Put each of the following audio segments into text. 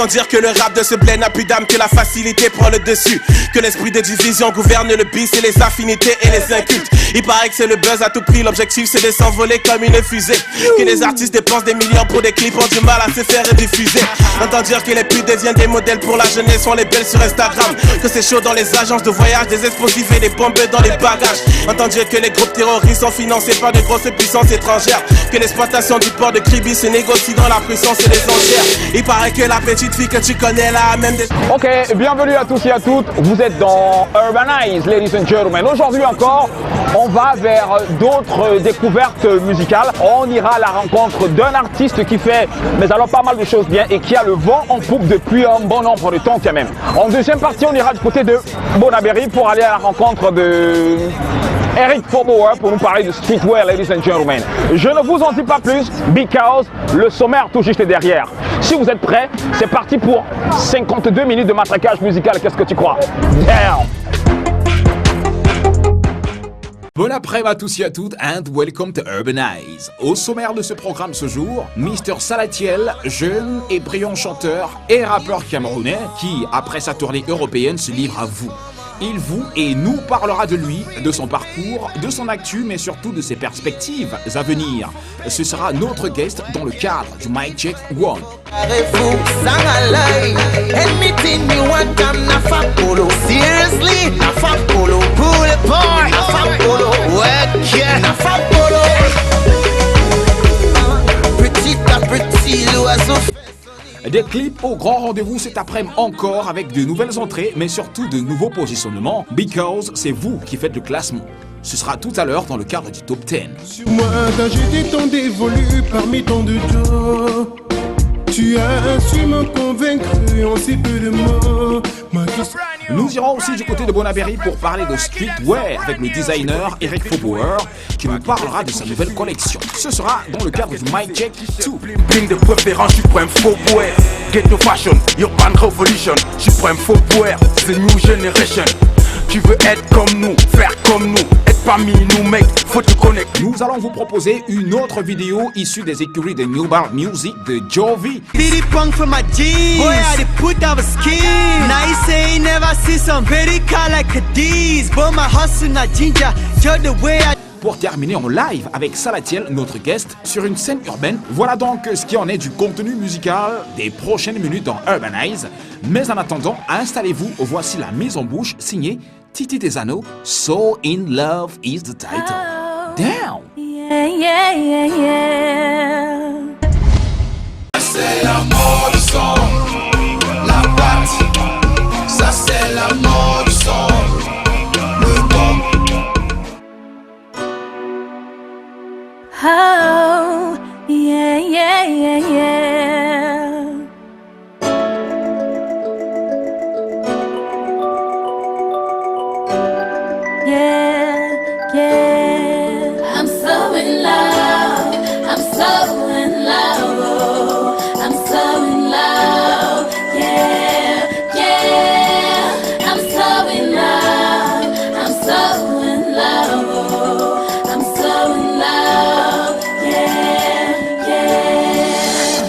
Entend dire que le rap de ce bled n'a plus d'âme, que la facilité prend le dessus, que l'esprit de division gouverne le bis et les affinités et les incultes. Il paraît que c'est le buzz à tout prix, l'objectif c'est de s'envoler comme une fusée, que les artistes dépensent des millions pour des clips, ont du mal à se faire diffuser. Entend dire que les putes deviennent des modèles pour la jeunesse, sont les belles sur Instagram, que c'est chaud dans les agences de voyage, des explosifs et des bombes dans les bagages. Entend dire que les groupes terroristes sont financés par de grosses puissances étrangères, que l'exploitation du port de Kribi se négocie dans la puissance et les enchères. Il paraît que la petite fille que tu connais là même des... Ok, bienvenue à tous et à toutes, vous êtes dans Urbanize, ladies and gentlemen. Aujourd'hui encore, on va vers d'autres découvertes musicales. On ira à la rencontre d'un artiste qui fait, mais alors pas mal de choses bien et qui a le vent en poupe depuis un bon nombre de temps quand même. En deuxième partie, on ira du côté de Bonaberry pour aller à la rencontre de Eric Faubourg pour nous parler de streetwear, ladies and gentlemen. Je ne vous en dis pas plus, because le sommaire tout juste derrière. Si vous êtes prêts, c'est parti pour 52 minutes de matraquage musical. Qu'est-ce que tu crois? Damn! Bon après-midi à tous et à toutes and welcome to Urbanize. Au sommaire de ce programme ce jour, Mr Salatiel, jeune et brillant chanteur et rappeur camerounais qui, après sa tournée européenne, se livre à vous. Il vous et nous parlera de lui, de son parcours, de son actu, mais surtout de ses perspectives à venir. Ce sera notre guest dans le cadre du Mic Check One. Des clips au grand rendez-vous cet après-midi encore avec de nouvelles entrées mais surtout de nouveaux positionnements because c'est vous qui faites le classement. Ce sera tout à l'heure dans le cadre du Top 10. Sur moi t'as jeté tant d'évolus parmi tant de gens. Tu as su me convaincre en si peu de mots. Nous irons aussi du côté de Bonaberry pour parler de streetwear avec le designer Eric Faubourg qui nous parlera de sa nouvelle collection. Ce sera dans le cadre du Mic Check 2. Bling de préférence, je prends Faubourg. Ghetto fashion, urban revolution. Je prends Faubourg, the new generation. Tu veux être comme nous, faire comme nous, être parmi nous mec, faut te connecter. Nous allons vous proposer une autre vidéo issue des écuries de New Bar Music de Jovi. Diddy punk from my jeans. Boy, I did put out a skin. Now you say he never see some very car like a D's. But my hustle not ginger, just the way I... Pour terminer en live avec Salatiel, notre guest, sur une scène urbaine. Voilà donc ce qui en est du contenu musical des prochaines minutes dans Urbanize. Mais en attendant, installez-vous, voici la mise en bouche signée Titi Tesano, So In Love is the title. Damn! Yeah, yeah, yeah, yeah. C'est la mort du son, la batte, ça c'est la mort du son, le bon. Oh, yeah, yeah, yeah, yeah. Yeah, yeah. I'm so in love. I'm so in love. Oh, I'm so in love. Yeah, yeah. I'm so in love. I'm so in love. Oh, I'm so in love. Yeah, yeah.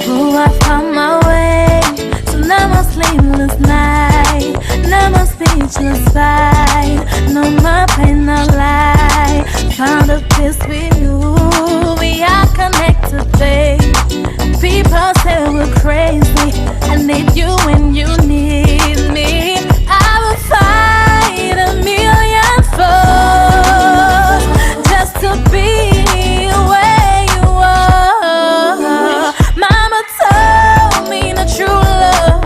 Oh, I found my way. So now my sleepless night. Now my speechless fight. No more pain, no lie. Found a peace with you. We are connected, babe. People say we're crazy. I need you when you need me. I will fight a million foes just to be where you are. Mama told me the true love.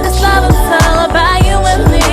This love is all about you and me.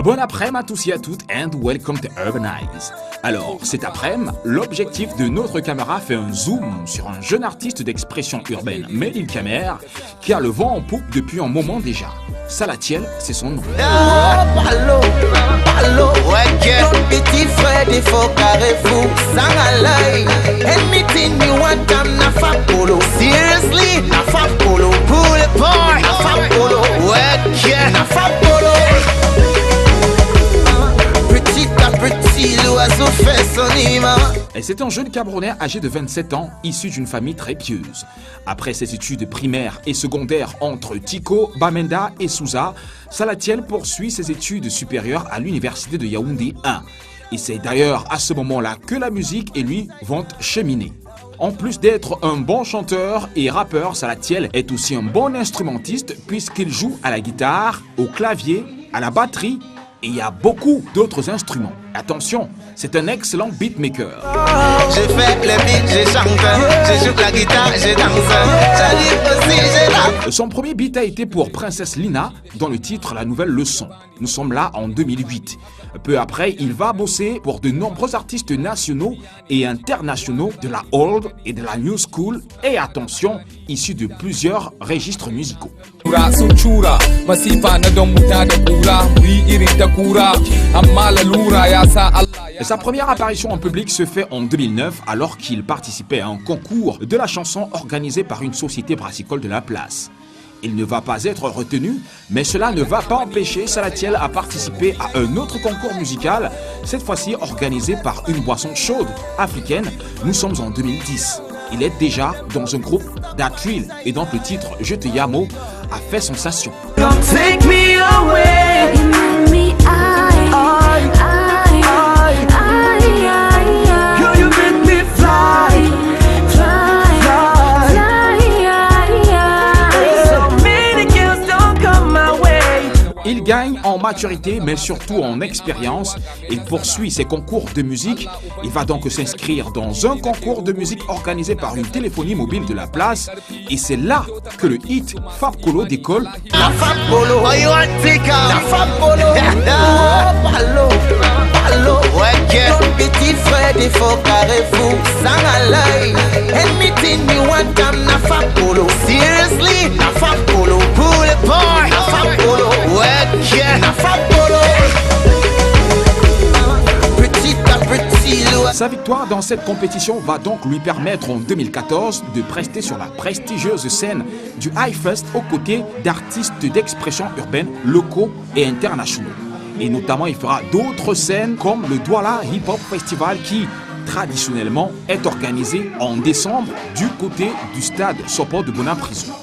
Bon après-midi à tous et à toutes and welcome to Urbanize. Alors, cet après-midi, l'objectif de notre caméra fait un zoom sur un jeune artiste d'expression urbaine, Made in Camer, qui a le vent en poupe depuis un moment déjà. Salatiel, c'est son nom. Petit frère des faux carrefour, sang à l'œil. Anything you want, I'm not for polo. Seriously, not for polo. Pull it boy, not for polo. Ouais, not for polo. Petit à petit, l'oiseau fait son image. Et c'est un jeune Camerounais âgé de 27 ans, issu d'une famille très pieuse. Après ses études primaires et secondaires entre Tiko, Bamenda et Souza, Salatiel poursuit ses études supérieures à l'université de Yaoundé 1. Et c'est d'ailleurs à ce moment-là que la musique et lui vont cheminer. En plus d'être un bon chanteur et rappeur, Salatiel est aussi un bon instrumentiste puisqu'il joue à la guitare, au clavier, à la batterie et il y a beaucoup d'autres instruments. Attention, c'est un excellent beatmaker. Je fais le beat, je chante, je joue la guitare, je danse, j'allume aussi, je rappe. Son premier beat a été pour Princesse Lina dans le titre La Nouvelle Leçon. Nous sommes là en 2008. Peu après, il va bosser pour de nombreux artistes nationaux et internationaux de la old et de la new school et attention, issus de plusieurs registres musicaux. Et sa première apparition en public se fait en 2009 alors qu'il participait à un concours de la chanson organisé par une société brassicole de la place. Il ne va pas être retenu, mais cela ne va pas empêcher Salatiel à participer à un autre concours musical, cette fois-ci organisé par une boisson chaude africaine. Nous sommes en 2010. Il est déjà dans un groupe d'Atril et donc le titre Je te yamo a fait sensation. Take me away, you make me fly. Il gagne en maturité, mais surtout en expérience. Il poursuit ses concours de musique. Il va donc s'inscrire dans un concours de musique organisé par une téléphonie mobile de la place. Et c'est là que le hit Fab Kolo décolle. Petit frère des faux carrefour, sang à l'œil. Anything you want, I'm not for polo. Seriously, not for polo. Pull it boy, not for polo. Ouais, not for polo. Petit à petit, Sa victoire dans cette compétition va donc lui permettre en 2014 de prester sur la prestigieuse scène du Hi-Fest aux côtés d'artistes d'expression urbaine locaux et internationaux. Et notamment, il fera d'autres scènes comme le Douala Hip Hop Festival qui, traditionnellement, est organisé en décembre du côté du stade Sopo de Bonin-Prison.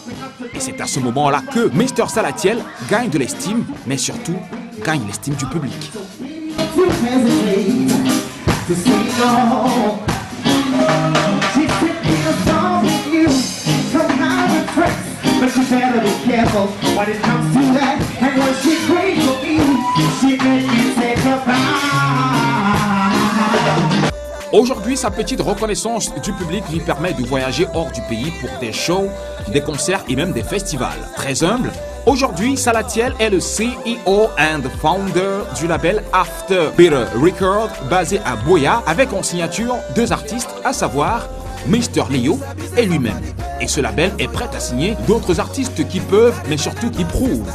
Et c'est à ce moment-là que Mr Salatiel gagne de l'estime, mais surtout gagne l'estime du public. Aujourd'hui, sa petite reconnaissance du public lui permet de voyager hors du pays pour des shows, des concerts et même des festivals. Très humble, aujourd'hui, Salatiel est le CEO and founder du label After Bitter Record basé à Boya avec en signature deux artistes, à savoir Mr Leo et lui-même. Et ce label est prêt à signer d'autres artistes qui peuvent, mais surtout qui prouvent.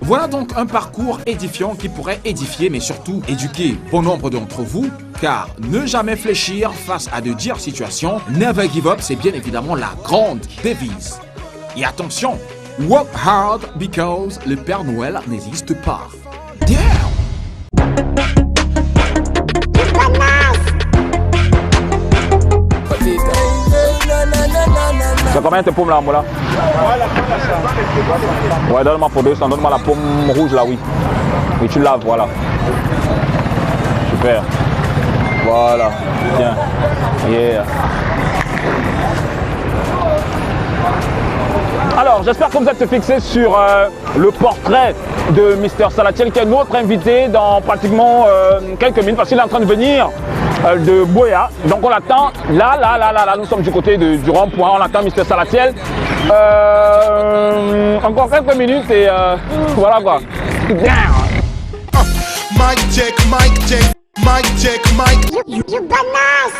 Voilà donc un parcours édifiant qui pourrait édifier mais surtout éduquer bon nombre d'entre vous, car ne jamais fléchir face à de dures situations, never give up, c'est bien évidemment la grande devise. Et attention, work hard because le Père Noël n'existe pas. Yeah! C'est combien tes pommes là, Moula? Ouais, donne-moi pour 200, donne-moi la pomme rouge là, oui. Oui, tu laves, voilà. Super. Voilà, tiens. Yeah. Alors, j'espère que vous êtes fixés sur le portrait de Mr Salatiel, qui est notre invité dans pratiquement quelques minutes, parce qu'il est en train de venir de Boya. Donc on attend, là, nous sommes du côté du rond-point, on attend Mr. Salatiel. Encore quelques minutes et voilà quoi. Mic check, mic check, mic check, mic. You bananas.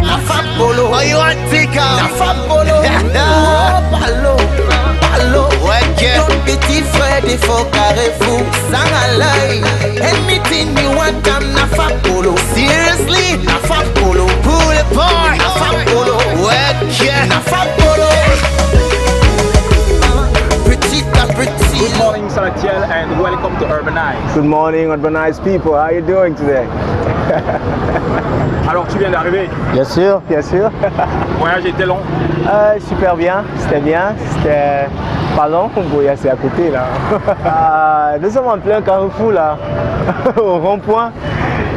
La femme polo, oh you want take out. La femme polo, oh palo, palo. Ouais, ton petit frère des faux carré-fou, sang à l'œil. Anything you want, I'm la femme polo. Seriously, la femme polo, pull it boy. La femme polo, ouais, la femme polo. Petit à petit. Good morning, Salatiel, and welcome to Urbanize. Good morning, Urbanized people. How are you doing today? Alors, tu viens d'arriver. Bien sûr, bien sûr. Le voyage était long. Super bien, c'était pas long. Boya, c'est à côté là. Nous sommes en plein carrefour là, au rond-point.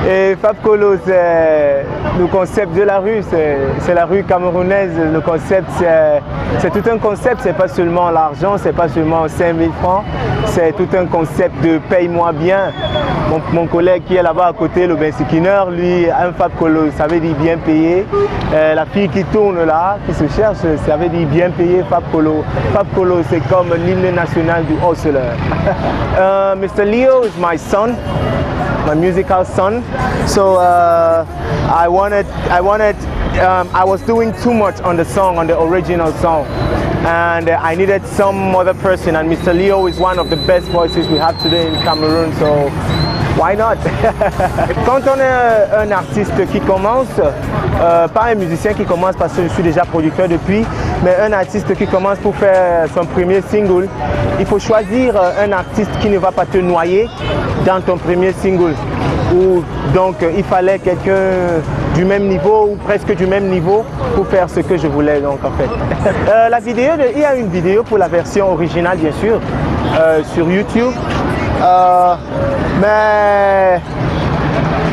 Et Fab Colo, c'est le concept de la rue, c'est la rue camerounaise. Le concept, c'est tout un concept, c'est pas seulement l'argent, c'est pas seulement 5000 francs, c'est tout un concept de paye-moi bien. Mon collègue qui est là-bas à côté, le Bensikiner, lui, un Fab Colo, ça veut dire bien payé. La fille qui tourne là, qui se cherche, ça veut dire bien payé Fab Colo. Fab Colo, c'est comme l'hymne national du hustler. Mr. Leo is my son. My musical son. So I was doing too much on the song, on the original song, and I needed some other person, and Mr. Leo is one of the best voices we have today in Cameroon, so why not? Quand on est un artiste qui commence, pas un musicien qui commence parce que je suis déjà producteur depuis, mais un artiste qui commence pour faire son premier single, il faut choisir un artiste qui ne va pas te noyer dans ton premier single. Donc il fallait quelqu'un du même niveau ou presque du même niveau pour faire ce que je voulais donc en fait. Il y a une vidéo pour la version originale bien sûr sur YouTube, mais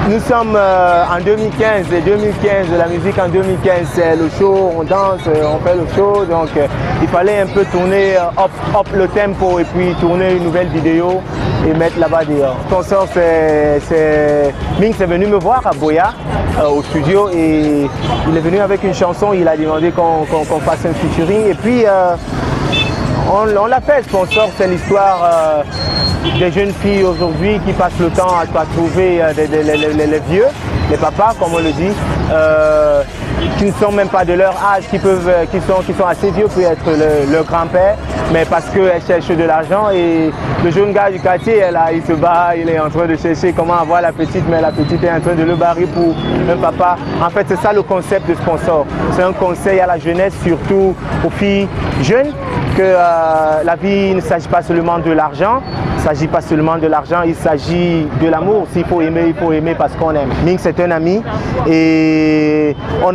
nous sommes en 2015 et 2015, la musique en 2015 c'est le show, on danse, on fait le show, donc il fallait un peu tourner up le tempo et puis tourner une nouvelle vidéo et mettre là-bas dehors. Sponsor, Ming est venu me voir à Boya au studio et il est venu avec une chanson, il a demandé qu'on fasse un featuring et puis on l'a fait. Sponsor, c'est l'histoire des jeunes filles aujourd'hui qui passent le temps à trouver les vieux, les papas comme on le dit, qui ne sont même pas de leur âge, qui sont assez vieux pour être leur grand-père, mais parce qu'elles cherchent de l'argent et le jeune gars du quartier, il se bat, il est en train de chercher comment avoir la petite, mais la petite est en train de le barrer pour un papa. En fait, c'est ça le concept de Sponsor. C'est un conseil à la jeunesse, surtout aux filles jeunes, que la vie ne s'agit pas seulement de l'argent. Il ne s'agit pas seulement de l'argent, il s'agit de l'amour. S'il faut aimer parce qu'on aime. Ming, c'est un ami et on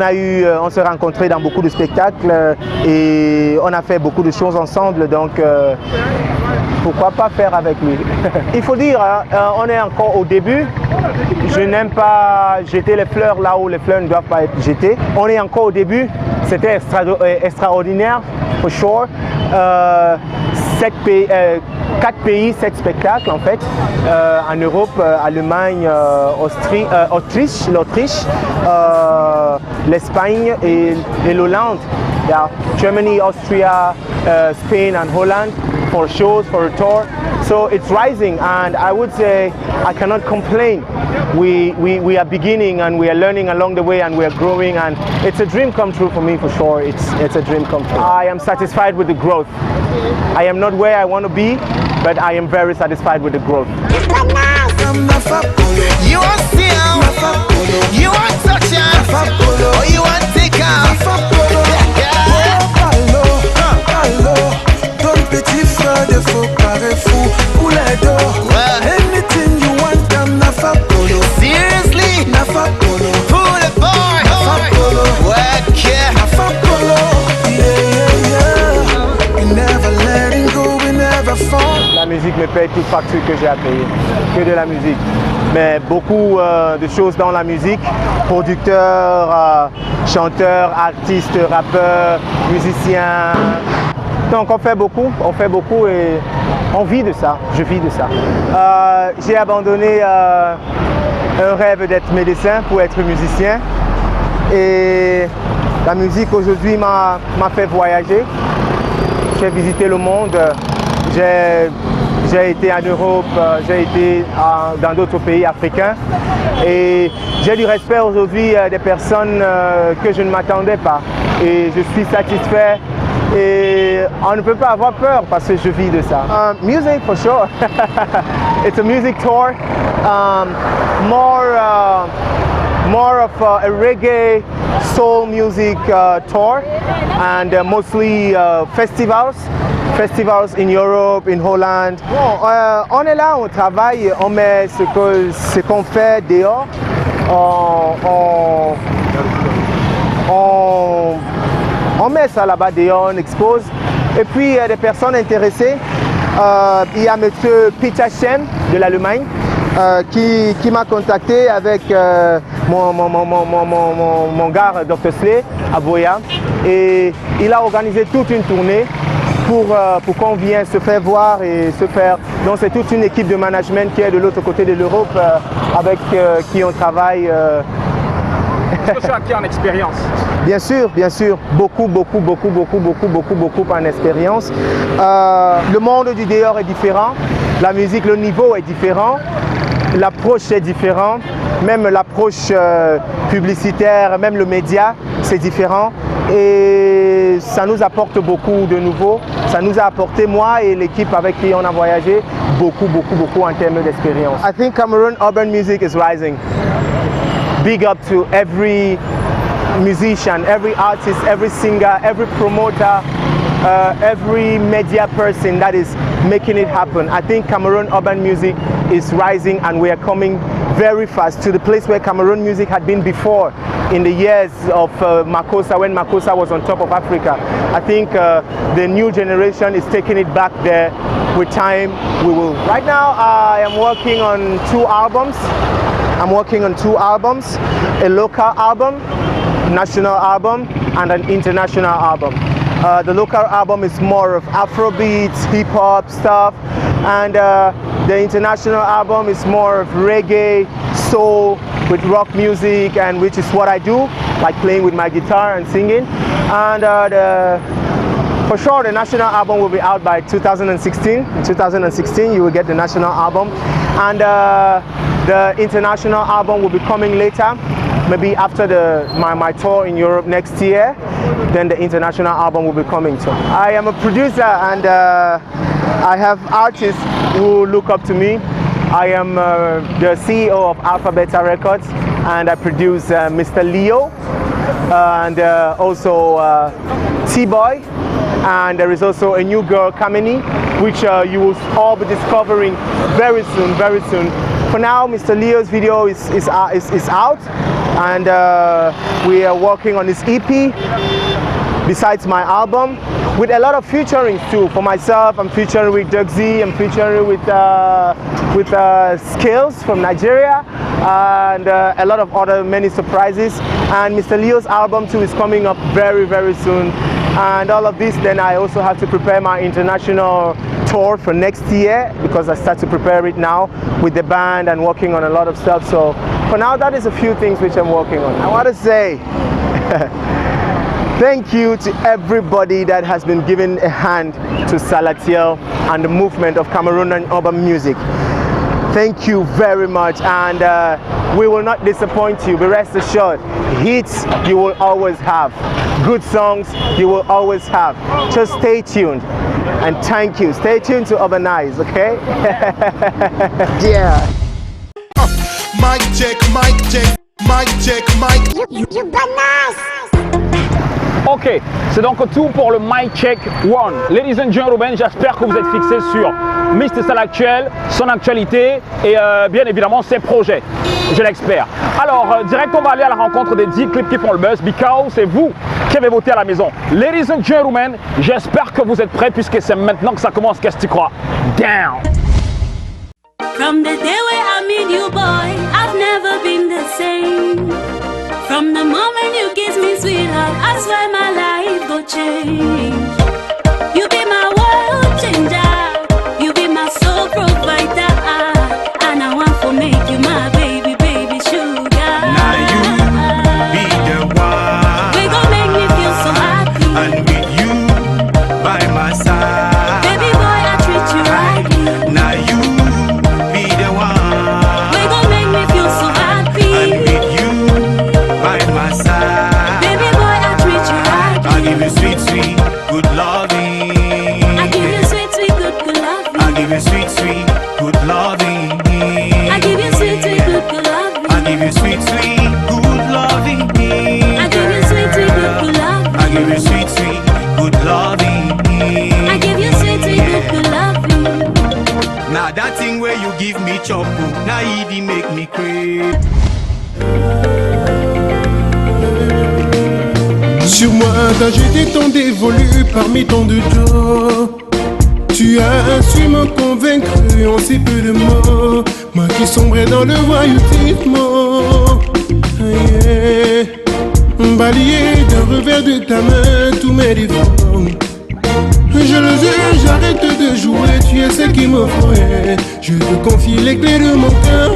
s'est rencontrés dans beaucoup de spectacles et on a fait beaucoup de choses ensemble, donc pourquoi pas faire avec lui. Il faut dire, on est encore au début. Je n'aime pas jeter les fleurs là où les fleurs ne doivent pas être jetées. On est encore au début, c'était extraordinaire, for sure. 4 pays, 7 spectacles en fait, en Europe, Allemagne, l'Autriche, l'Espagne et l'Hollande. Yeah. Germany, Austria, Spain and Holland for shows, for a tour. So it's rising and I would say I cannot complain. We are beginning and we are learning along the way and we are growing and it's a dream come true for me for sure. It's a dream come true. I am satisfied with the growth. I am not where I want to be, but I am very satisfied with the growth. You want see you want touch or you want take Ton petit frère de faux carré-fou pour les dos. Anything you want, I'm Nafa Polo. Seriously, Nafa Polo. pull the boy, Nafa Polo. work yeah. Nafa Polo. Yeah. We never letting go, we never fall. La musique me paye toute facture que j'ai à payer, que de la musique. Mais beaucoup de choses dans la musique, producteurs, chanteurs, artistes, rappeurs, musiciens. Donc on fait beaucoup et on vit de ça, je vis de ça. J'ai abandonné un rêve d'être médecin pour être musicien. Et la musique aujourd'hui m'a fait voyager. J'ai visité le monde. J'ai été en Europe, j'ai été dans d'autres pays africains. Et j'ai du respect aujourd'hui des personnes que je ne m'attendais pas. Et je suis satisfait. Et on ne peut pas avoir peur parce que je vis de ça. Music for sure. It's a music tour. More of a reggae soul music tour, and mostly festivals in Europe, in Holland. Bon, on est là, on travaille, on met ce qu'on fait dehors. On met ça là-bas dehors, on expose. Et puis, il y a des personnes intéressées. Il y a M. Peter Shen de l'Allemagne qui m'a contacté avec mon gars Dr. Slay à Boya. Et il a organisé toute une tournée pour qu'on vienne se faire voir et se faire. Donc c'est toute une équipe de management qui est de l'autre côté de l'Europe avec qui on travaille. Est-ce que tu as acquis en expérience? Bien sûr, beaucoup en expérience. Le monde du dehors est différent, la musique, le niveau est différent, l'approche est différente, même l'approche publicitaire, même le média, c'est différent. Et ça nous apporte beaucoup de nouveau. Ça nous a apporté, moi et l'équipe avec qui on a voyagé, beaucoup en termes d'expérience. I think Cameroon urban music is rising. Big up to every musician, every artist, every singer, every promoter, every media person that is making it happen. I think Cameroon urban music is rising and we are coming very fast to the place where Cameroon music had been before in the years of Makossa, when Makossa was on top of Africa. I think the new generation is taking it back there. With time, we will. Right now, I am working on 2 albums. I'm working on 2 albums, a local album, national album, and an international album. The local album is more of Afrobeats, hip-hop stuff, and the international album is more of reggae, soul, with rock music, and which is what I do, like playing with my guitar and singing. And for sure, the national album will be out by 2016. In 2016, you will get the national album. And the international album will be coming later, maybe after my tour in Europe next year. Then the international album will be coming too. I am a producer and I have artists who look up to me. I am the CEO of Alpha Beta Records and I produce Mr. Leo and also T-Boy. And there is also a new girl, Kamini, which you will all be discovering very soon. For now, Mr. Leo's video is out, and we are working on this EP, besides my album, with a lot of featurings too. For myself, I'm featuring with Dugsy, I'm featuring with Skills from Nigeria, and a lot of other many surprises. And Mr. Leo's album too is coming up very soon. And all of this, then I also have to prepare my international tour for next year because I start to prepare it now with the band and working on a lot of stuff. So for now, that is a few things which I'm working on. I want to say thank you to everybody that has been giving a hand to Salatiel and the movement of Cameroonian urban music. Thank you very much, and we will not disappoint you, but rest assured, hits you will always have, good songs you will always have. Just stay tuned, and thank you. Stay tuned to Urbanize, okay? Yeah. Mic check, mic check, mic check, mic. Urbanize. Ok, c'est donc tout pour le Mic Check 1. Ladies and gentlemen, j'espère que vous êtes fixés sur Mr. Salatiel, son actualité et bien évidemment ses projets. Je l'espère. Alors, direct, on va aller à la rencontre des 10 clips qui font le buzz, because c'est vous qui avez voté à la maison. Ladies and gentlemen, j'espère que vous êtes prêts puisque c'est maintenant que ça commence. Qu'est-ce que tu crois? Down! From the day where I met you, boy, I've never been the same. From the moment you kiss me, sweetheart, I swear my life go change. You be my world changer, you be my soul provider, and I want to make you my baby, baby. sweet, good loving. I give you sweet, sweet, good loving. I give you sweet, sweet, good loving. I give you sweet, sweet, good loving. Now that thing where you give me choco, now it make me crave. Sur moi t'as jeté tant dévolu parmi tant de gens. Tu as su me convaincre en si peu de mots. Moi qui sombrais dans le voyoutisme. Yeah. Balayé d'un revers de ta main tous mes défauts. Je le jure, j'arrête de jouer. Tu es ce qu'il me faut. Je te confie les clés de mon cœur.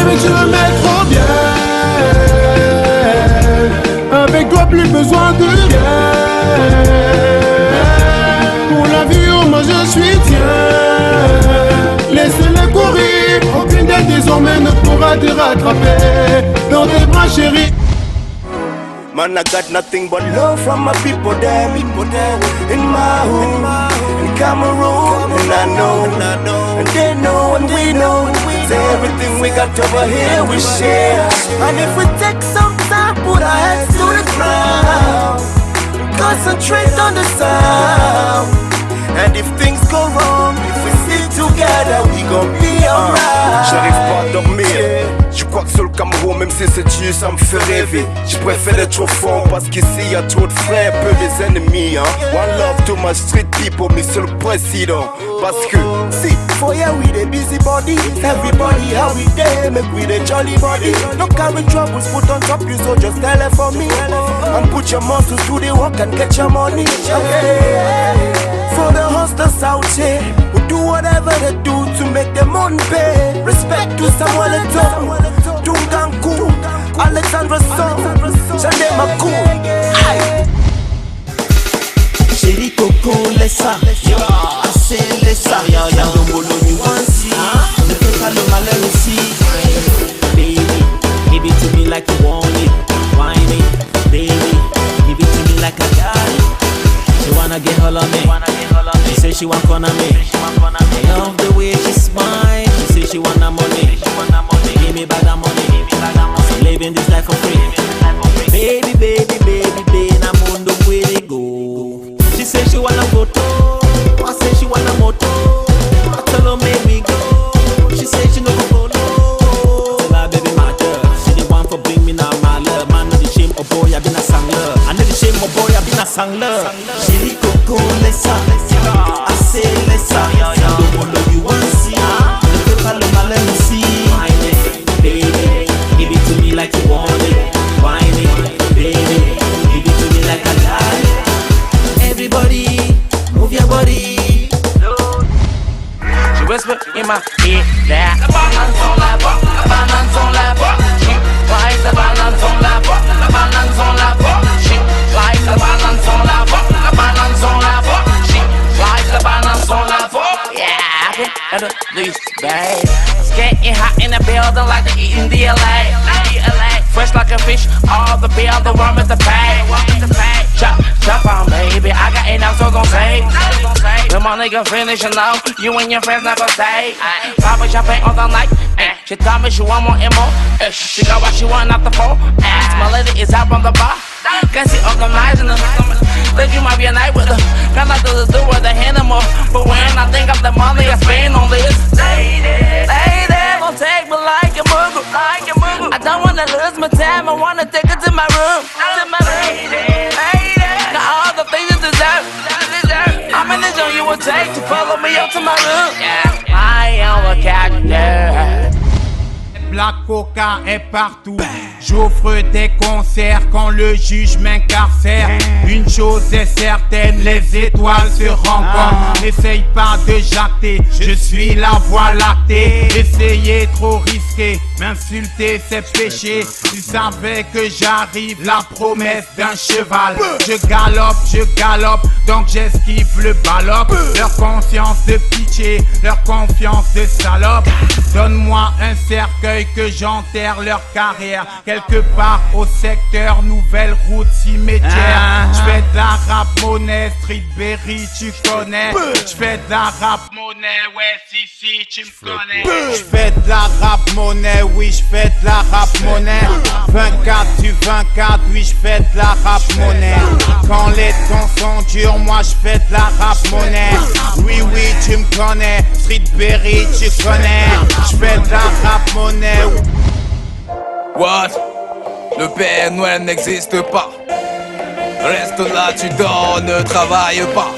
Mais tu me mets trop bien. Avec toi plus besoin de rien. Pour la vie oh moi je suis tien. Laisse-le courir. Aucune d'elles désormais ne pourra te rattraper. Dans tes bras chéris. Man, I got nothing but love from my people there in my home, in Cameroon, and I know, and they know, and we know, say everything we got over here we share. And if we take some time, put our heads to the ground, concentrate on the sound, and if things go wrong, if we stick together, we gon' be alright. J'arrive pas à dormir. Je crois que sur le Cameroun, même si c'est Dieu, ça me fait rêver. Je préfère être au fond parce qu'ici y'a trop de frères, peu des ennemis. One love to my street people, Mr. le Président. Parce que see, for yeah we the busy body. Everybody how we dey, make we the jolly body. No carry troubles, put on top you, so just tell it for me. And put your muscles to the work and get your money. Okay. For the hustlers out here, who do whatever they do to make them money pay. Respect to Samuel Eto'o, Dunganku, Alexandra Song, Shande Makou. Chérie Coco, laisse ça, assez laisse ça. Yandongolo nuanci, ne fais pas le malheur ici. Baby, give it to me like you want it. Wine it, baby, give it to me like I got it. She wanna get hold of me, she say she want corner me. I love the way she smile, she say she want that money. Give me back that money, I'm living this life for free. Baby, baby, baby, baby, I'm on the way to go. She say she want a photo, I say she want a moto. I tell her make we go, she say she no go follow. Tell her baby my girl, she the one for bring me now my love. Man know the shame, oh boy I been a sangler. I know the shame, oh boy I been a sangler. Chérie Coco laisse ça, assez laisse ça. Don't follow you want see, ne fais pas le malin ici. Baby, give it to me like you want it. Wine it, baby, give it to me like I got it. Everybody, move your body. She whisper in my ear that the balance on la bar, the balance on la bar. She like the balance on la bar, the balance on la bar. She like the balance on la bar, the balance on la bar. She like the balance on la bar. Yeah, I can at least, babe. It's getting hot in the building like they eating the LA. Fresh like a fish, all the bill, the worm is the pay. Chop, chop on, baby. I got enough, so don't say. When my nigga finish, you know, you and your friends never stay. Papa champagne all the night. She told me she want more and more. She got what she want out the phone. My lady is out on the bar. Can't see organizing her. Think you might be a night with her. Got nothing to do with the animal. But when I think of the money I spend on this, lady, don't take me like a muggle. I don't wanna lose my time. I wanna take it to my room. Got all the things you deserve. How many jours you would take to follow me up to my room? I am a character. Black Coca est partout. J'offre des concerts quand le juge m'incarcère. Une chose est certaine, les étoiles se rencontrent. N'essaye pas de jacter, je suis la voie lactée. Essayer trop risqué, m'insulter c'est péché. Tu savais que j'arrive, la promesse d'un cheval. Je galope, donc j'esquive le ballot. Leur conscience de pitié, leur confiance de salope. Donne-moi un cercueil que j'enterre leur carrière. Quelque part au secteur, nouvelle route cimetière. J'fais de la rap monnaie, Street Berry, tu connais. J'fais de la rap monnaie, ouais si tu me connais. J'fais de la rap monnaie, oui j'fais de la rap monnaie. 24 du 24, oui j'fais de la rap monnaie. Quand les temps sont durs, moi j'fais de la rap monnaie. Oui tu me connais, Street Berry, tu connais. J'fais de la rap monnaie. What? Le Père Noël n'existe pas. Reste là, tu dors, ne travaille pas.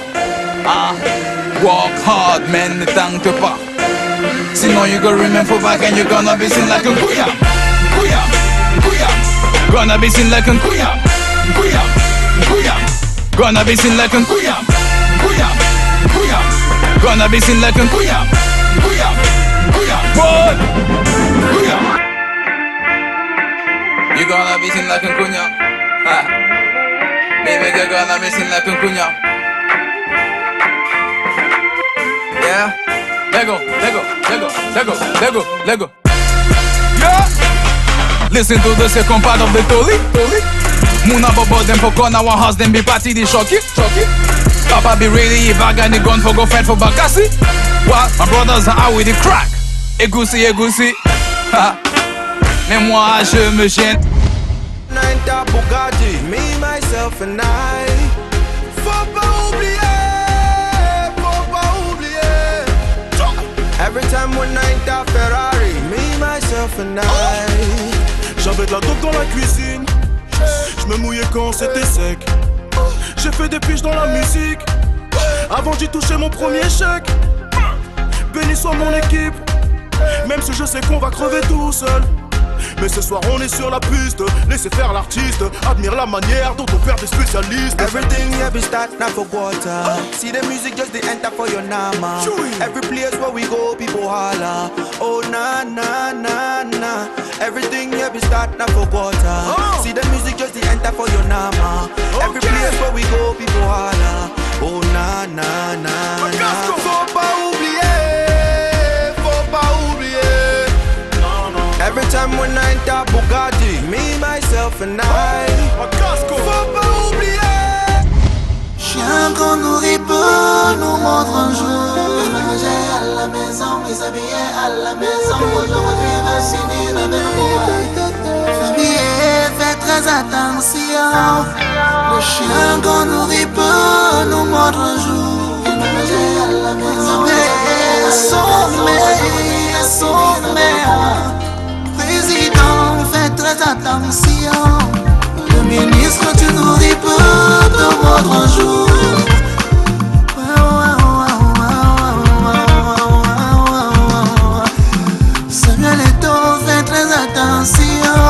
Hein? Walk hard, man, ne tente pas. Sinon you gonna remember back and you gonna be seen like a kuyam. Kuyam, kuyam. Gonna be seen like a kuyam. Kuyam, kuyam. Gonna be seen like a kuyam. Kuyam, kuyam. Gonna be seen like a kuyam. Kuyam, kuyam. What? Kuyam. You gonna be seen like a kuyam. Ha. Baby girl gonna be seen like a kuyam. Yeah. Lego. Yeah. Listen to the second part of the Toli. Muna bobo them for corner one house them be party the shocky. Papa be ready if I got the gun for go fight for Bakassi. What? My brothers are out with the crack. Egoussi. Ha. Mais moi je me gêne. Ninta Bugatti, me, myself and I. Faut pas oublier. Every time when Ninta Ferrari, me, myself and I. J'avais de la dope dans la cuisine. J'me mouillais quand c'était sec. J'ai fait des piges dans la musique. Avant d'y toucher mon premier chèque. Béni soit mon équipe. Même si je sais qu'on va crever tout seul. Mais ce soir on est sur la piste. Laissez faire l'artiste. Admire la manière dont on perd des spécialistes. Everything every start now for water. See the music just the enter for your nama. Every place where we go people holla. Oh na. Everything every start now for water. See the music just the enter for your nama. Every place where we go people holla. Oh na. Faut pas oublier. Every time when I enter Bugatti, me, myself and I. Faut pas oublier. Chien qu'on nourrit peu nous montre un jour. Manger à la maison, les habiller à la maison. Aujourd'hui, va signer la famille, fais très attention. Le chien qu'on nourrit peu nous montre un jour. Manger à la maison, sommet. Président, fais très attention. Le ministre, tu nourris peu de montre un jour. Samuel Eto'o, fais très attention.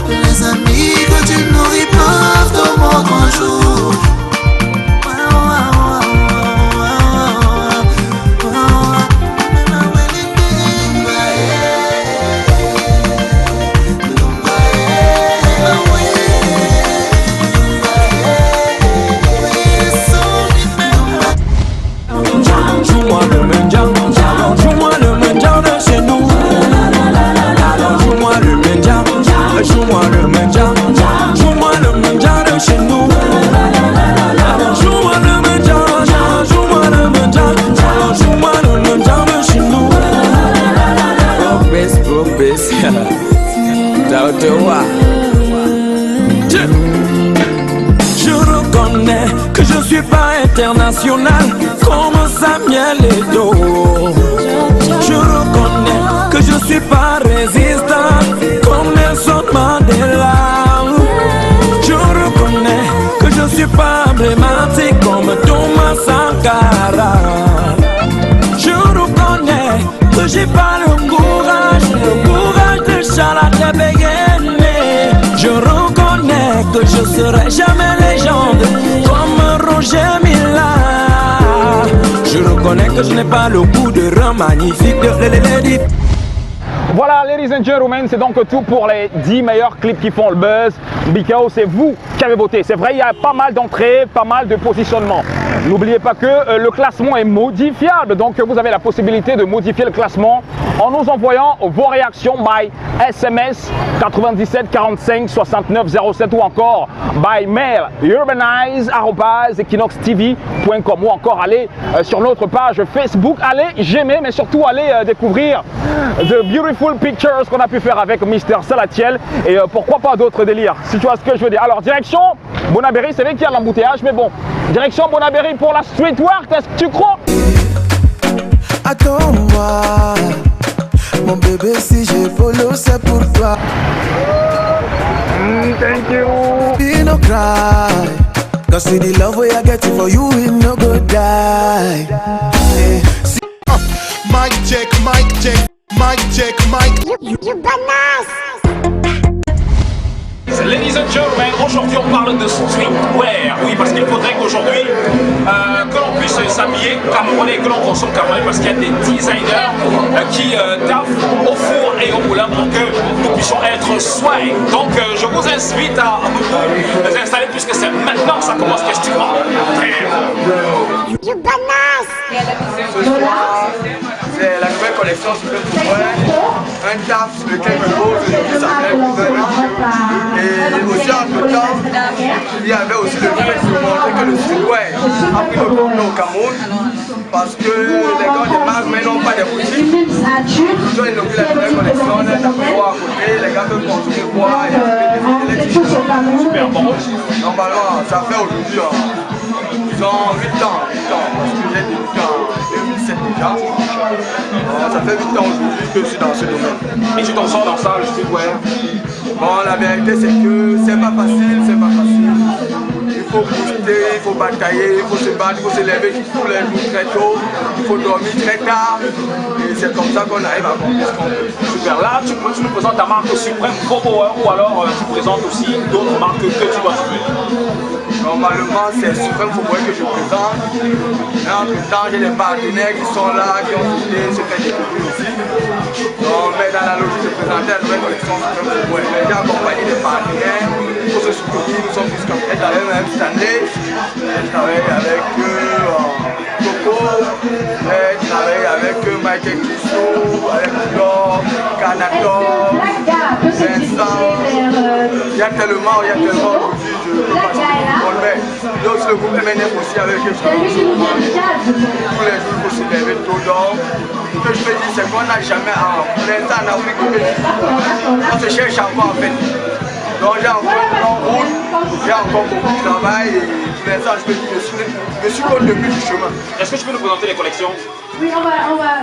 Les amis que tu nourris peu de montre un jour. Joue-moi le mendiant de chez nous. Joue-moi le mendiant de chez nous. Popes, je reconnais que je suis pas international comme Samuel Eto'o. Je reconnais que je suis pas résistant comme Nelson Mandela. Je reconnais que je suis pas emblématique comme Thomas Sankara. Je reconnais que j'ai pas le courage de Charlotte Béguené. Je reconnais que je serai jamais légende comme que je n'ai pas le goût de rhum magnifique de Lady. Voilà, ladies and gentlemen, c'est donc tout pour les 10 meilleurs clips qui font le buzz. BKO, c'est vous qui avez voté. C'est vrai, il y a pas mal d'entrées, pas mal de positionnements. N'oubliez pas que le classement est modifiable, donc vous avez la possibilité de modifier le classement en nous envoyant vos réactions by SMS 97 45 69 07 ou encore by mail urbanize@equinoxtv.com ou encore allez sur notre page Facebook, allez j'aimer, mais surtout allez découvrir The Beautiful Pictures qu'on a pu faire avec Mister Salatiel et pourquoi pas d'autres délires, si tu vois ce que je veux dire. Alors direction Bonaberry, c'est vrai qu'il y a l'embouteillage, mais bon, direction Bonaberry pour la street work, est-ce que tu crois? Attends-moi, mon bébé, si j'ai follow, c'est pour toi. Thank you. Be no cry, cause see the love way I get it for you, it no go die. Mic check, mic check, mic check, mic. You bananas. Ladies and gentlemen, aujourd'hui on parle de streetwear. Oui, parce qu'il faudrait qu'aujourd'hui que l'on puisse s'habiller camerounais, que l'on consomme camerounais, parce qu'il y a des designers qui taffent au four et au moulin pour que nous puissions être swag. Donc je vous invite à vous installer puisque c'est maintenant que ça commence. Qu'est-ce que tu crois? You bananas. Ce soir, c'est la nouvelle collection Streetwear, un taf sur lequel je pose depuis sa et aussi entre temps, il y avait aussi le fait de montrer que le streetwear a pris le tournant au Cameroun parce que les gars des marques mais n'ont pas des boutiques. Ils ont inauguré la nouvelle collection, on est à boire à côté, les gars peuvent consommer boire et des t-shirts. Super bon. Normalement, ça fait aujourd'hui, ils ont 8 ans, parce que j'ai débuté en 2007 déjà. Ça fait 8 ans aujourd'hui que je suis dans ce domaine. Et tu t'en sors dans ça, le streetwear? Bon, la vérité c'est que c'est pas facile, c'est pas facile. Il faut booster, il faut batailler, il faut se battre, il faut se lever tous les jours très tôt, il faut dormir très tard. Et c'est comme ça qu'on arrive à accomplir ce qu'on veut. Super, là tu nous présentes ta marque Supreme Power ou alors tu présentes aussi d'autres marques que tu dois trouver. Normalement c'est Supreme Power que je présente. Mais entre temps j'ai des partenaires qui sont là, qui ont décidé de se faire découvrir aussi. Donc, mais dans la logique de présenter la nouvelle collection Supreme Power, j'ai accompagné des partenaires pour se soutenir. Nous sommes plus comme même cette année. Je travaille avec Coco, je travaille avec Michael Kissou, avec Laure, Canator, Vincent. Il y a tellement aujourd'hui, je ne peux pas mais il y a aussi le groupe MNF aussi avec qui je travaille tous les jours, il faut se lever tôt d'or. Ce que je peux dire, c'est qu'on n'a jamais, pour l'instant en Afrique, on se cherche encore en fait. Donc j'ai encore une longue route, j'ai encore beaucoup de travail et pour l'instant je peux dire que je suis qu'au début du chemin. Est-ce que tu peux nous présenter les collections? Oui, on va.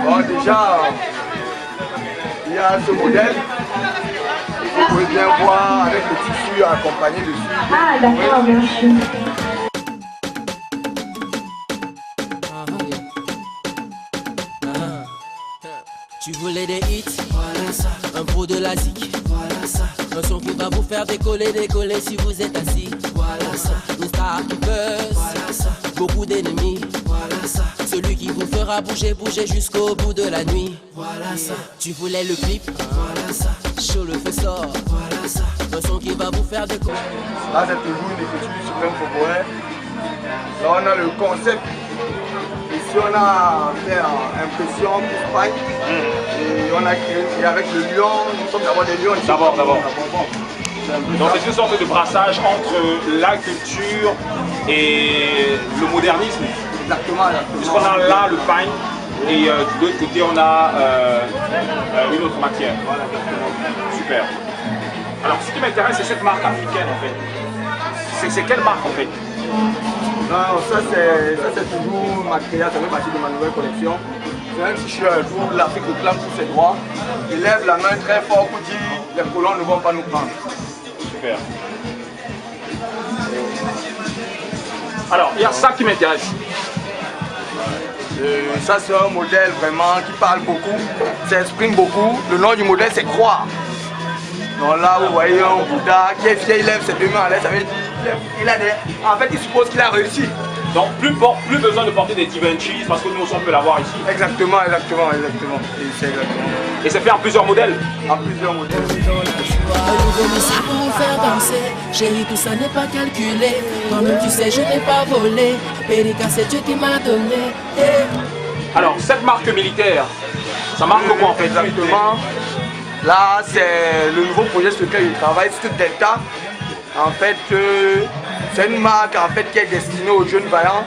Bon déjà, il y a ce modèle. Vous pouvez bien voir avec le tissu accompagné dessus. Ah d'accord, merci. Tu voulais des hits, voilà ça. Un pro de la zik, voilà ça. Un son qui va vous faire décoller si vous êtes assis, voilà ça. Une star qui buzz, voilà ça. Beaucoup d'ennemis, voilà ça. Celui qui vous fera bouger jusqu'au bout de la nuit, voilà ça. Tu voulais le clip, voilà ça. Chaud le feu sort, voilà ça. Un son qui va vous faire décoller. Là c'est toujours une écriture Supreme Power. Là on a le concept. Ici on a fait impression plus paille et on a créé et avec le lion, nous sommes d'abord des lions. D'abord. Donc c'est une sorte de brassage entre la culture et le modernisme. Exactement. Puisqu'on a là le pain et de l'autre côté on a une autre matière. Voilà. Super. Alors ce qui m'intéresse c'est cette marque africaine en fait. C'est quelle marque en fait? Non, ça c'est toujours ma création, ça fait partie de ma nouvelle collection. C'est un t-shirt où l'Afrique réclame tous ses droits. Il lève la main très fort pour dire les colons ne vont pas nous prendre. Super. Alors, il y a ça qui m'intéresse. Ça c'est un modèle vraiment qui parle beaucoup, ça exprime beaucoup. Le nom du modèle c'est Croire. Donc là vous voyez un Bouddha qui est fier, il lève ses deux mains en l'air, ça veut dire en fait il suppose qu'il a réussi. Donc plus besoin de porter des Givenchy parce que nous aussi on peut l'avoir ici. Exactement. Et c'est exactement. Et c'est fait en plusieurs modèles. Un nouveau musique pour vous faire danser. Chérie, tout ça n'est pas calculé. Toi-même tu sais, je n'ai pas volé. Périca, c'est Dieu qui m'a donné. Alors, cette marque militaire, ça marque quoi en fait? Exactement. Là, c'est le nouveau projet sur lequel je travaille, Street Delta. En fait, c'est une marque en fait, qui est destinée aux jeunes vaillants.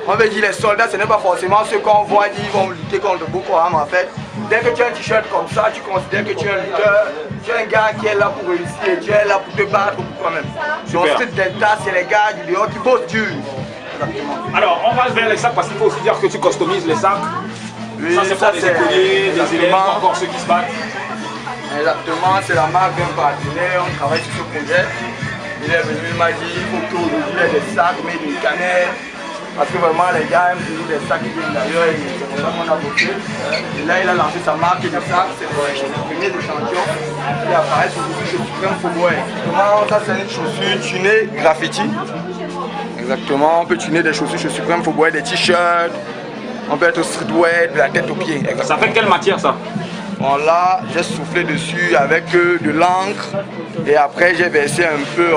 On veut dire les soldats, ce n'est pas forcément ceux qu'on voit dire qu'ils vont lutter contre Boko Haram en fait. Dès que tu as un t-shirt comme ça, tu considères que tu es un lutteur, tu es un gars qui est là pour réussir et tu es là pour te battre pour toi-même. Sur Street Delta, c'est les gars du dehors qui bossent dur. Exactement. Alors, on va vers les sacs parce qu'il faut aussi dire que tu customises les sacs. Oui, ça, c'est pour des écoliers, des élèves, encore ceux qui se battent. Exactement, c'est la marque d'un partenaire, on travaille sur ce projet. Il est venu, il m'a dit il faut qu'aujourd'hui il y ait des sacs, mais des canettes. Parce que vraiment les gars aiment toujours des sacs qui viennent d'ailleurs et c'est pour ça qu'on a bossé. Et là il a lancé sa marque de sacs, c'est pour les premiers échantillons qui apparaissent aujourd'hui chez Supreme Footwear. Comment ça c'est une chaussure tunée graffiti. Exactement, on peut tuner des chaussures chez Supreme Footwear, des t-shirts, on peut être au streetwear, de la tête aux pieds. Exactement. Ça fait quelle matière ça? Bon là, j'ai soufflé dessus avec de l'encre et après j'ai versé un peu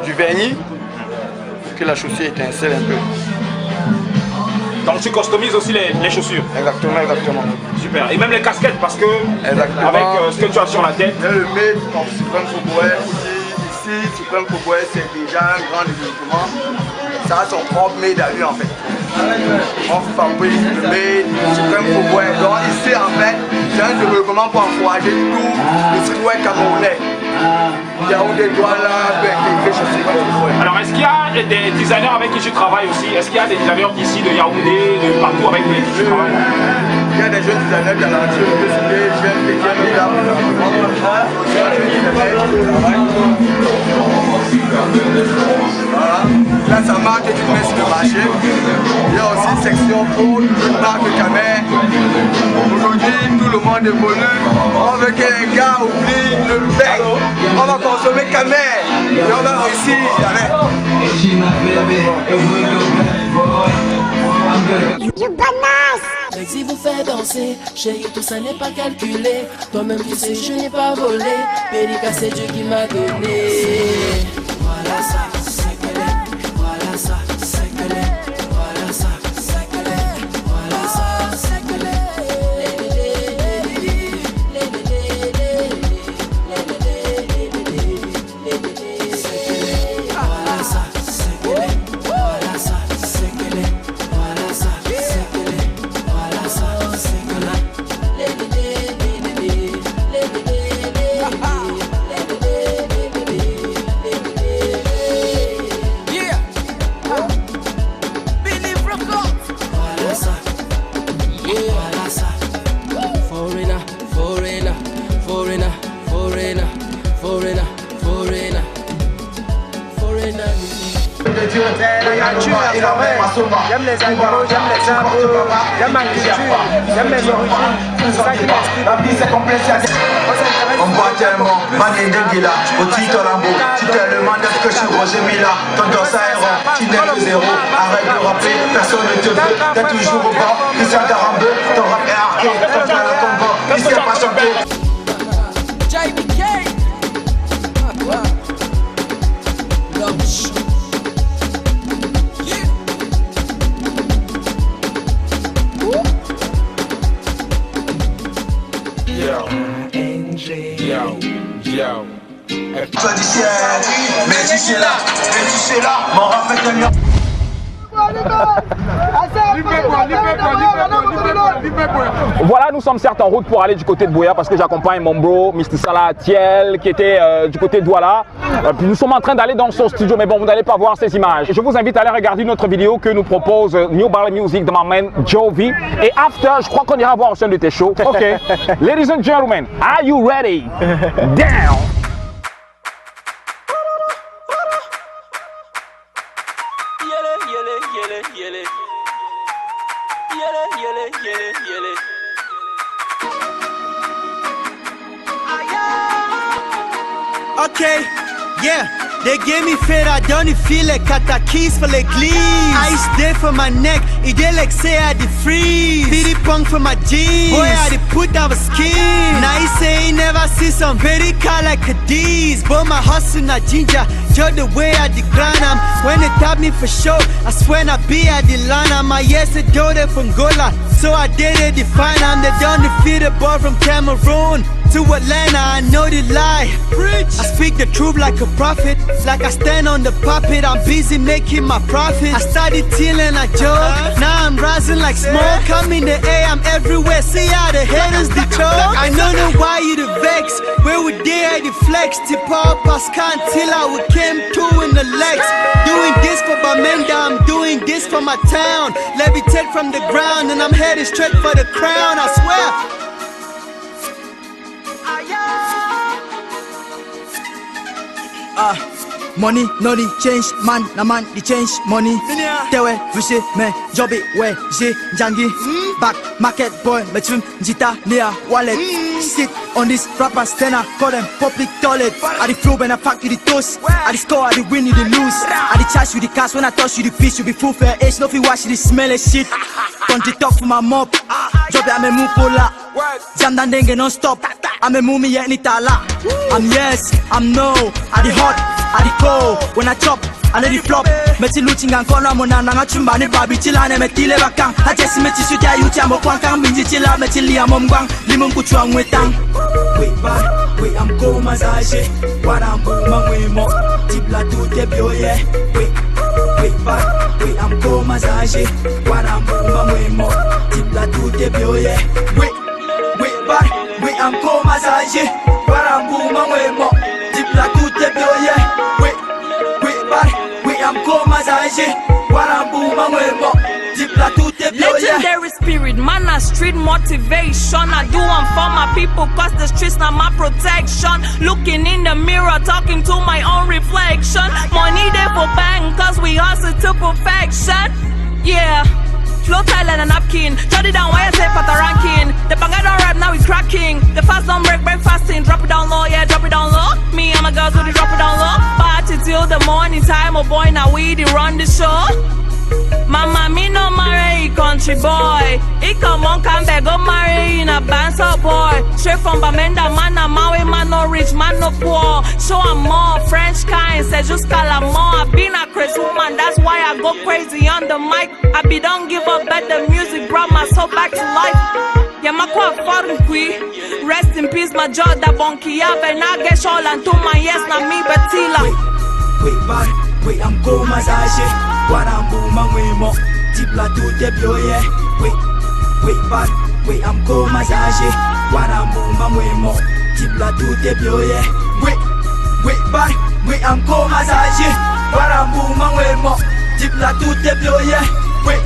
du vernis pour que la chaussure étincelle un peu. Donc tu customises aussi les chaussures? Exactement. Super. Et même les casquettes parce que avec ce que tu as sur la tête. Il y a le made comme Supreme Footwear. Ici, Supreme Footwear c'est déjà un grand développement. Ça a son propre made à lui en fait. On fabrique le made Supreme Footwear. Donc ici en fait, c'est un développement pour encourager tout le streetwear camerounais. Yaoundé, Douala, peut intégrer chez Supreme Footwear. Alors est-ce qu'il y a des designers avec qui tu travailles aussi? Est-ce qu'il y a des designers d'ici, de Yaoundé, de partout avec qui tu travailles? Il y a des jeunes designers talentueux, je peux citer, je viens de dire là, voilà. Là, ça marque du met sur le marché. Il y a aussi une section pour une marque Camer. Aujourd'hui, tout le monde évolue. On veut que les gars oublient le bec. On va consommer Camer. Et on va réussir avec. You bananas! Sexy vous fait danser, chérie, tout ça n'est pas calculé. Toi-même tu sais, je n'ai pas volé. Périca, c'est Dieu qui m'a donné. Voilà ça, c'est que les. Voilà ça, c'est que les. Voilà ça, c'est que les. Voilà ça, c'est que les. J'aime les animaux, j'aime les arbres, j'aime ma culture, j'aime mes origines. C'est ça qui m'explique. La vie c'est complexe. On voit tellement, Mané Denguila, au titre Lambo. Tu te demandes est-ce que je suis Roger Mila. Ton dos ça est rond, tu n'es plus zéro. Arrête de rapper, personne ne te veut. T'es toujours au bord, Christian Tarambo. Ton rap est arqué, ton plan le combat. Il sait pas chanter. JBK. Toi du ciel, mais tu sais là, mon rap est un mur. Voilà, nous sommes certes en route pour aller du côté de Buea parce que j'accompagne mon bro, Mr. Salatiel, qui était du côté de Douala. Puis nous sommes en train d'aller dans son studio, mais bon, vous n'allez pas voir ces images. Je vous invite à aller regarder notre vidéo que nous propose New Ball Music de ma man Jovi. Et after, je crois qu'on ira voir un de tes shows. Ok. Ladies and gentlemen, are you ready? Down! Okay, Yeah, they gave me fed, I don't feel like katakis for the glees. Ice there for my neck, it dey like say I dey freeze. Pity punk for my jeans, boy I dey put out a skin. Now he say he never see some very car like Cadiz. But my hustle not ginger, just the way I decline them. When they tap me for show, I swear I be at the line. My yes a daughter from Gola, so I did it define them. They done defeat the boy from Cameroon to Atlanta, I know the lie. I speak the truth like a prophet, like I stand on the puppet. I'm busy making my profit. I started tilling a joke, now I'm rising like smoke. I'm in the air, I'm everywhere. See how the haters the choke. I don't know why you the vex. Where we there, the flex. Tip up, Pascal till I would came through in the legs. Doing this for Bamenda, I'm doing this for my town. Levitate from the ground, and I'm headed straight for the crown. I swear. Money, no the change, man, na man the change money. Tewe, vishe, me, jobi, we, je, jangi. Back, market boy, between jita, near, wallet. Sit on this rapper stenner, call them public toilet. I the flow when I fuck you the toast. I the score, I the win, you the lose. I the charge you the cash when I touch you the piece. You be full fair age, no fi wash you the smell of shit. Country talk for my mob. Drop it, I'm a move for la. Jam dan dengue non stop. I'm a move me yet nitala. I'm yes, I'm no. I the hot, I the cold. When I chop, I let it flop. Meti looting and corner mona nanga chumba ni babi chila ne meti le bakang. I just meti suja yu chamo kwankang minji chila meti liya momgwang limum kuchwa ngwetang. Wait bad, wait I'm go massage. Wana mbuma mwemo. Tipla tu te bioye. Wait bad, wait I'm go massage. Wana mbuma mwemo. Tipla tu te bioye. Wait bad, wait I'm go massage. Wana mbuma mwemo. Tipla tu te bioye. Wait bad, wait I'm go massage. Wana mbuma mwemo. Tipla tu te bioye. Legendary spirit, man a street motivation. I do one for my people cause the streets not my protection. Looking in the mirror, talking to my own reflection. Money there for bang cause we hustle to perfection. Yeah. Flow Thailand and napkin. Shut it down, why I say for the ranking. The banger don't rap, now it's cracking. The fast don't break fasting. Drop it down low, yeah, drop it down low. Me and my girls will drop it down low. Party till the morning time, oh boy, now we run the show. Mama, me no marry country boy. He come on, come back, go marry in a bansa boy. Straight from Bamenda, man, a Maui, man, no rich, man, no poor. Show I'm more French kind, say just call I'm more. I been a crazy woman, that's why I go crazy on the mic. I be don't give up, but the music brought my soul back to life. Yeah, my quite foreign queen. Rest in peace, my jaw, that bonky up, and I get all and to my yes, not me, but Tila. Wait, bad, wait, I'm go massage. Wana mbuma mwemo. Tipla tu te bioye. Wait, bad, wait, I'm go massage. Wana mbuma mwemo. Tipla tu te bioye. Wait, bad, wait, I'm go massage. Wana mbuma mwemo. Tipla tu te bioye. Wait,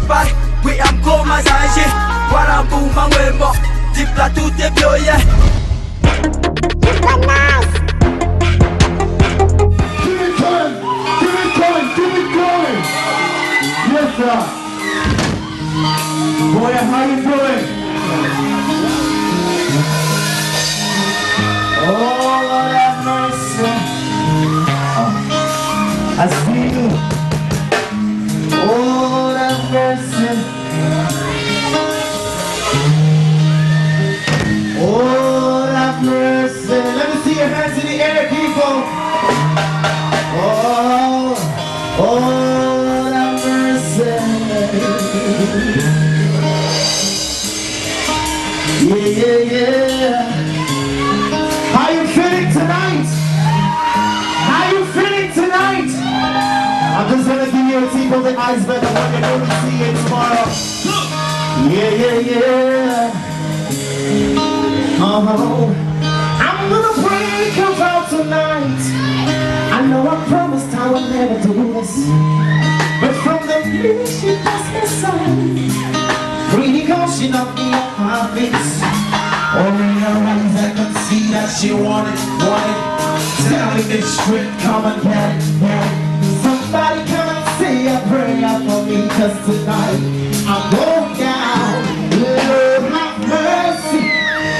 bad, wait, I'm go massage. Wana mbuma mwemo. Tipla tu te bioye. Yes, sir. Boy, how you doing? Oh, Lord have mercy. I see you. Oh, Lord have mercy. Oh, Lord have mercy. Let me see your hands in the air, people. Oh. Yeah. How you feeling tonight? How you feeling tonight? I'm just gonna give you a tip of the iceberg and what you're gonna see it tomorrow. Yeah. Oh, I'm gonna break your vow tonight. I know I promised I would never do this, but from the minute she passed my side, pretty girl, she knocked me off my face. Only her eyes I could see that she wanted. Telling me straight, come and get it. Somebody come and say a prayer for me, cause tonight I'm going down. Lord have mercy,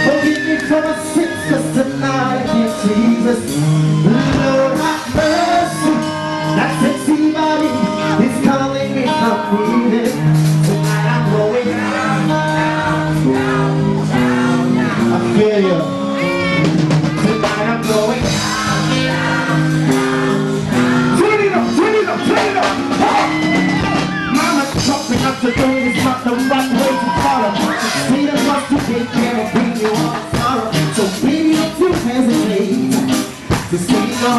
forgive me for my sins, cause tonight I can't Jesus. it. Tonight I'm going down, down, down, down. I feel you. Tonight I'm going down, down, down. Turn it up, turn it up, turn it up. Mama jumping up the door is not the right way to follow. Say the love to take care of bring you all sorrow. So baby, don't you hesitate to say no.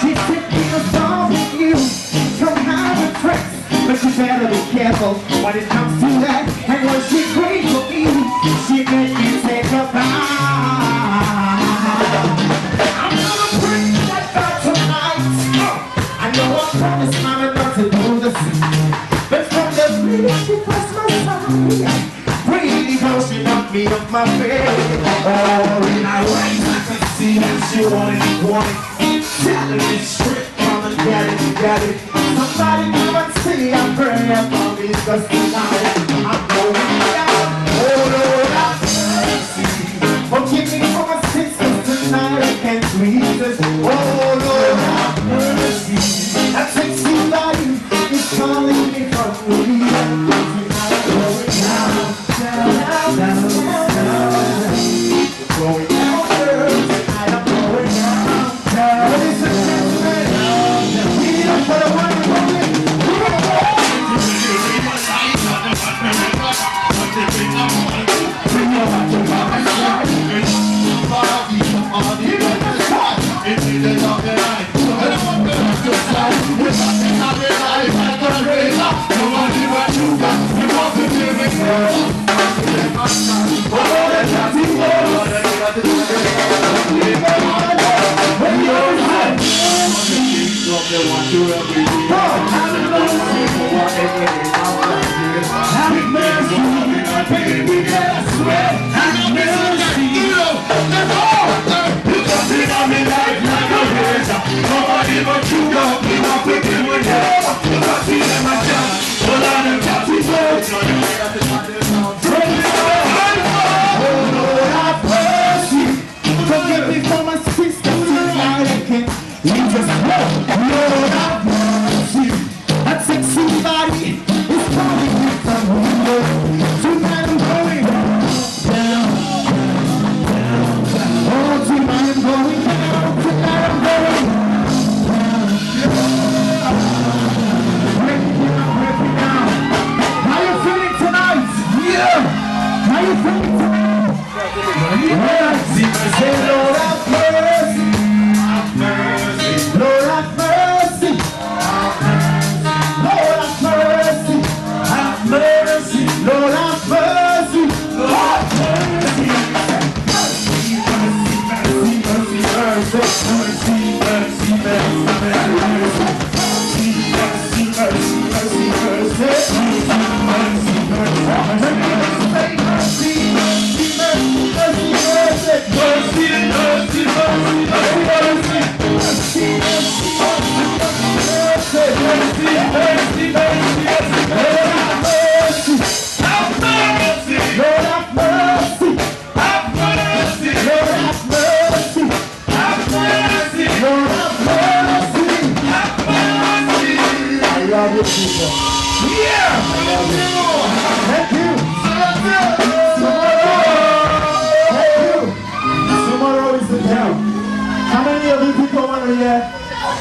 She said things wrong with you, don't have a tricks, but you better be careful when it comes to that. And when she prayed for me, she made me say goodbye. I'm gonna bring that back tonight. I know I promised mama not to do this, but from the minute she pressed my side, pretty girl, she knocked me off my bed. Oh, and I went, I could see that she wanted it. Telling me straight, mama, got it. Somebody come and say a prayer for me, 'cause tonight I'm going down. Oh Lord, have mercy. Forgive me for my sins, 'cause tonight I can't breathe. Oh Lord, have mercy. That sexy body is calling me from me. Tonight I'm going down, down, down, down, down. Going down, girl. Tonight I'm going down, down. Ladies and gentlemen, give it up for the one and only. Forgive me for my sins, tonight I can't leave this world. Lord, have mercy. That sexy body is calling me from me. Tonight I'm going down, down, down. Oh, tonight I'm going down, tonight I'm going down. Break it down. How you feeling tonight? Yeah. How you feeling tonight? Say, Lord, have mercy. Have mercy. Lord, have mercy. Lord, have mercy. Have mercy. Lord, have mercy. Lord, have mercy. Mercy, mercy, mercy, mercy, mercy, mercy, mercy, mercy,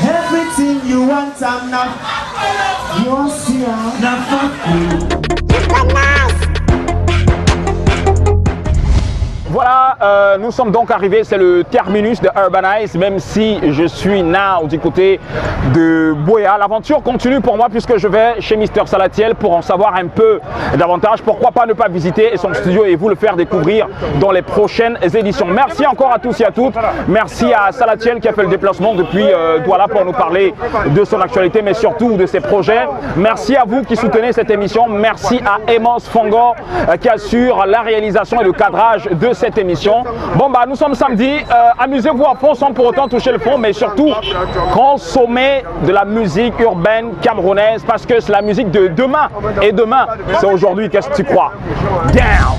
everything you want, I'm not. You want to see, I'm not fucking. Voilà, nous sommes donc arrivés, c'est le terminus de Urbanize, même si je suis now du côté de Buea. L'aventure continue pour moi puisque je vais chez Mr Salatiel pour en savoir un peu davantage. Pourquoi pas ne pas visiter son studio et vous le faire découvrir dans les prochaines éditions. Merci encore à tous et à toutes. Merci à Salatiel qui a fait le déplacement depuis Douala pour nous parler de son actualité, mais surtout de ses projets. Merci à vous qui soutenez cette émission. Merci à Emos Fongor qui assure la réalisation et le cadrage de cette émission. Bon bah nous sommes samedi, amusez-vous à fond sans pour autant toucher le fond, mais surtout consommez de la musique urbaine camerounaise parce que c'est la musique de demain et demain c'est aujourd'hui, qu'est-ce que tu crois? Down!